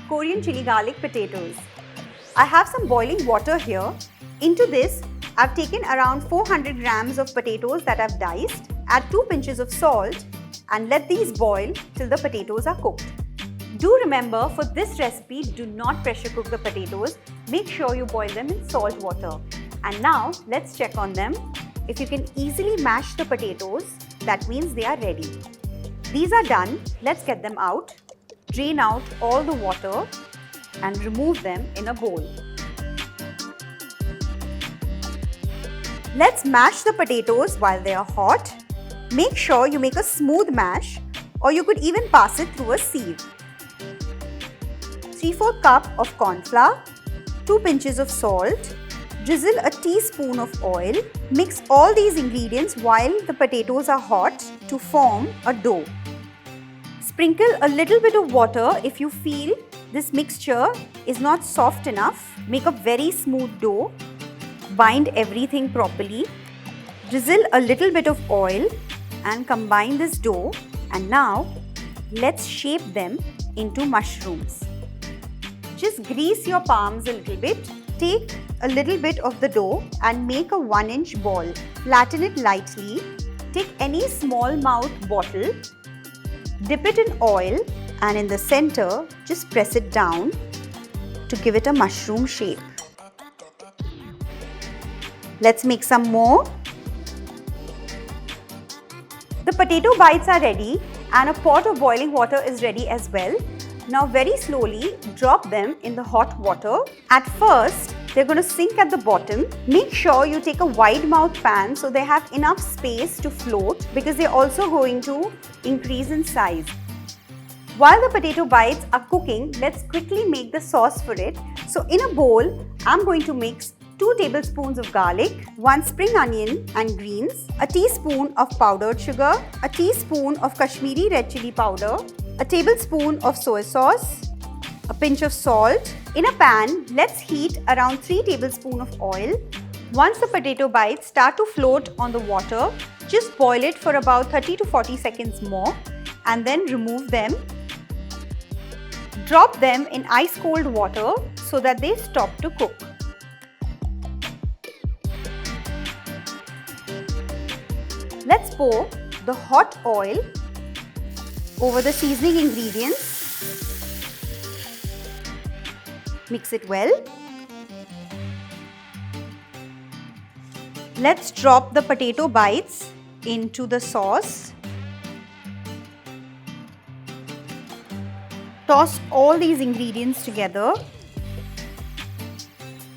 Korean Chilli Garlic Potatoes. I have some boiling water here. Into this, I've taken around 400 grams of potatoes that I've diced. Add 2 pinches of salt and let these boil till the potatoes are cooked. Do remember, for this recipe, do not pressure cook the potatoes. Make sure you boil them in salt water. And now, let's check on them. If you can easily mash the potatoes, that means they are ready. These are done. Let's get them out. Drain out all the water and remove them in a bowl. Let's mash the potatoes while they are hot. Make sure you make a smooth mash, or you could even pass it through a sieve. 3/4 cup of corn flour, 2 pinches of salt, drizzle a teaspoon of oil. Mix all these ingredients while the potatoes are hot to form a dough. Sprinkle a little bit of water if you feel this mixture is not soft enough. Make a very smooth dough. Bind everything properly. Drizzle a little bit of oil and combine this dough. And now, let's shape them into mushrooms. Just grease your palms a little bit. Take a little bit of the dough and make a 1-inch ball. Flatten it lightly. Take any small mouth bottle. Dip it in oil and in the center, just press it down to give it a mushroom shape. Let's make some more. The potato bites are ready and a pot of boiling water is ready as well. Now very slowly drop them in the hot water. At first, they're going to sink at the bottom. Make sure you take a wide mouth pan so they have enough space to float, because they're also going to increase in size. While the potato bites are cooking, let's quickly make the sauce for it. So in a bowl, I'm going to mix 2 tablespoons of garlic, 1 spring onion and greens, a teaspoon of powdered sugar, a teaspoon of Kashmiri red chili powder, a tablespoon of soy sauce, a pinch of salt. In a pan, let's heat around 3 tablespoons of oil. Once the potato bites start to float on the water, just boil it for about 30 to 40 seconds more and then remove them. Drop them in ice cold water so that they stop to cook. Let's pour the hot oil over the seasoning ingredients. Mix it well. Let's drop the potato bites into the sauce. Toss all these ingredients together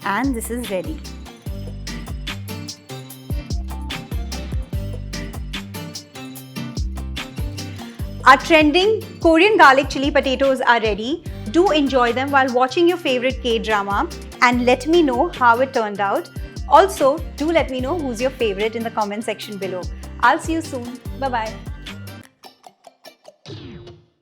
and this is ready. Our trending Korean garlic chili potatoes are ready. Do enjoy them while watching your favorite K-drama and let me know how it turned out. Also, do let me know who's your favorite in the comment section below. I'll see you soon. Bye-bye.